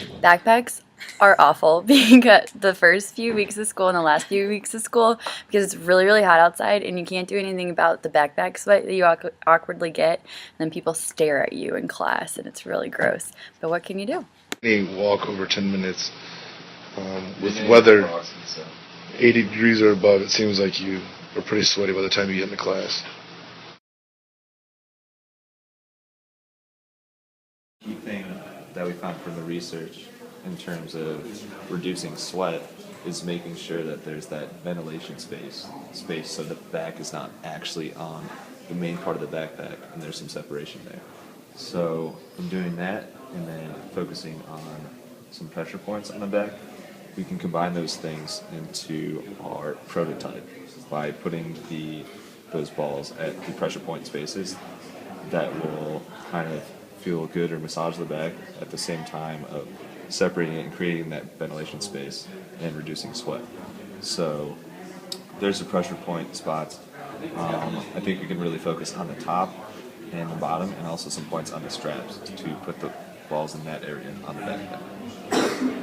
Backpacks are awful because the first few weeks of school and the last few weeks of school, because it's really, really hot outside and you can't do anything about the backpack sweat that you awkwardly get. And then people stare at you in class and it's really gross. But what can you do? Any walk over 10 minutes with weather 80 degrees or above, it seems like you are pretty sweaty by the time you get into class. Key thing that we found from the research in terms of reducing sweat is making sure that there's that ventilation space so the back is not actually on the main part of the backpack and there's some separation there. So from doing that and then focusing on some pressure points on the back, we can combine those things into our prototype by putting those balls at the pressure point spaces that will kind of feel good or massage the back at the same time of separating it and creating that ventilation space and reducing sweat. So there's the pressure point spots. I think we can really focus on the top and the bottom and also some points on the straps to put the balls in that area on the backpack.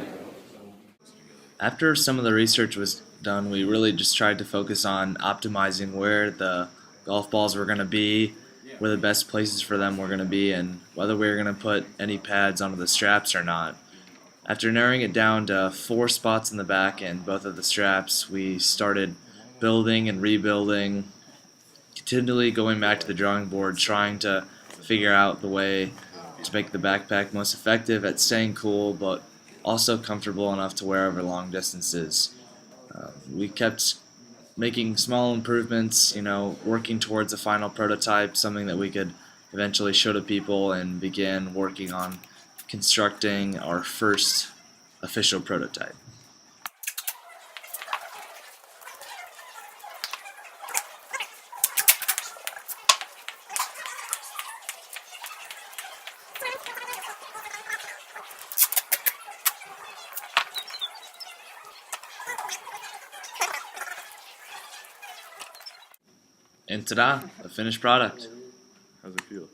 After some of the research was done, we really just tried to focus on optimizing where the golf balls were going to be, where the best places for them were going to be, and whether we were going to put any pads onto the straps or not. After narrowing it down to 4 spots in the back and both of the straps, we started building and rebuilding, continually going back to the drawing board, trying to figure out the way to make the backpack most effective at staying cool, but also comfortable enough to wear over long distances. We kept making small improvements, working towards a final prototype, something that we could eventually show to people, and began working on constructing our first official prototype. And ta-da, a finished product. How's it feel?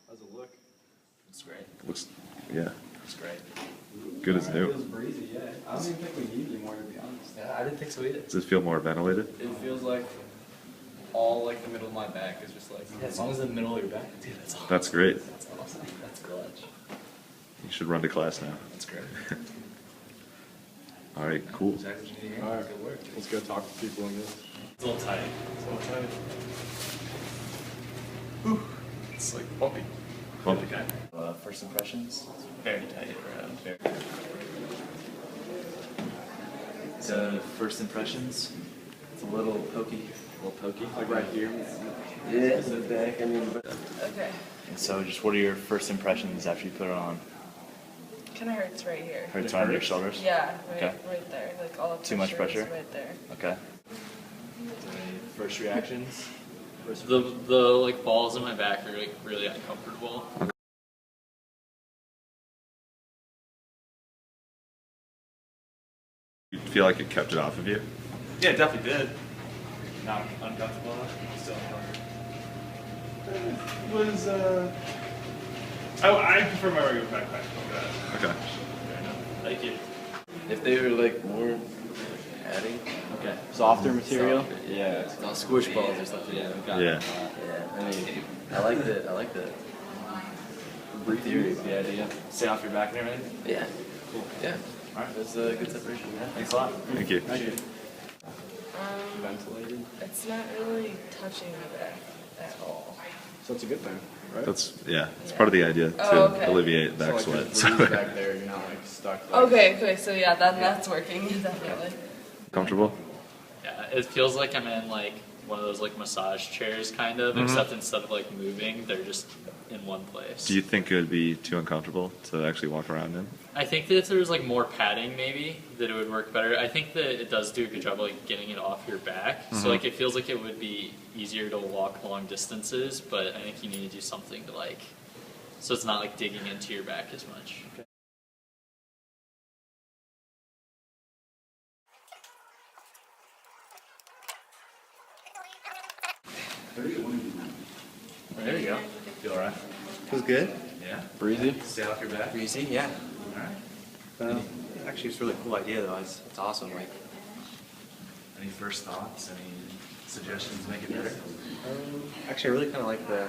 How's it look? It's great. Looks, yeah, It's great. good as It new. feels breezy, yeah. I don't even think we need any more, to be honest. Yeah, I didn't think so either. Does it feel more ventilated? It feels like all like the middle of my back is just like, yeah, as long as the middle of your back, dude, that's awesome. That's great. That's awesome. That's clutch. You should run to class now. That's great. All right, cool. Exactly what you need to hear. All right. Good work. Let's go talk to people in this. It's a little tight. It's all tight. It's like bumpy. Bumpy. First impressions, it's very tight around. Very So first impressions, it's a little pokey. Like right here. Yeah, in the back. I mean, but Okay. And so just what are your first impressions after you put it on? Kind of hurts right here. Hurts on your shoulders? Yeah, right, Okay. right there. Like all the Too much is pressure? right there. Okay. First reactions? The like balls in my back are like really uncomfortable. You feel like it kept it off of you? Yeah, it definitely did. Not uncomfortable enough. Still uncomfortable. I prefer my regular backpack. Okay. Thank you. if they were like more padding, Okay. Softer material? yeah, No, squish balls or something. Yeah. Yeah. yeah. I mean, I like that. I like that. Theory, the idea. Stay off your back and everything? Yeah, Cool. yeah. All right. That's a good separation. Yeah. Thanks a lot. Thank you. Ventilated. It's not really touching my back at all. So it's a good thing, right? That's, yeah, it's part of the idea to Oh, okay. alleviate back so like sweat. if it's back there, you're not like stuck. Like, Okay, so yeah, that's working definitely. Comfortable? Yeah, it feels like I'm in like one of those like massage chairs kind of, except instead of like moving, they're just in one place. Do you think it would be too uncomfortable to actually walk around in? I think that if there was like more padding maybe, that it would work better. I think that it does do a good job of like getting it off your back. So like it feels like it would be easier to walk long distances, but I think you need to do something to like, so it's not like digging into your back as much. There you go. Feel alright? Feels good. Yeah. breezy. Stay off your back. Breezy. Yeah. Alright. Actually, it's a really cool idea, though. It's awesome. Like, Any first thoughts? Any suggestions to make it better? actually, I really kind of like the.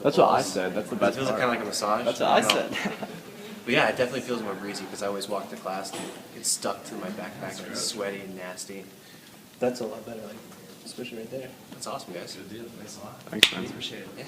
That's what I said. That's the It best feels part. kind of like a massage. That's what I don't know. said. But yeah, it definitely feels more breezy because I always walk to class and get stuck to my backpack and it's sweaty and nasty. That's a lot better, like, especially right there. That's awesome, guys. Good deal. Thanks a lot. Thanks, man. Appreciate it. Yeah.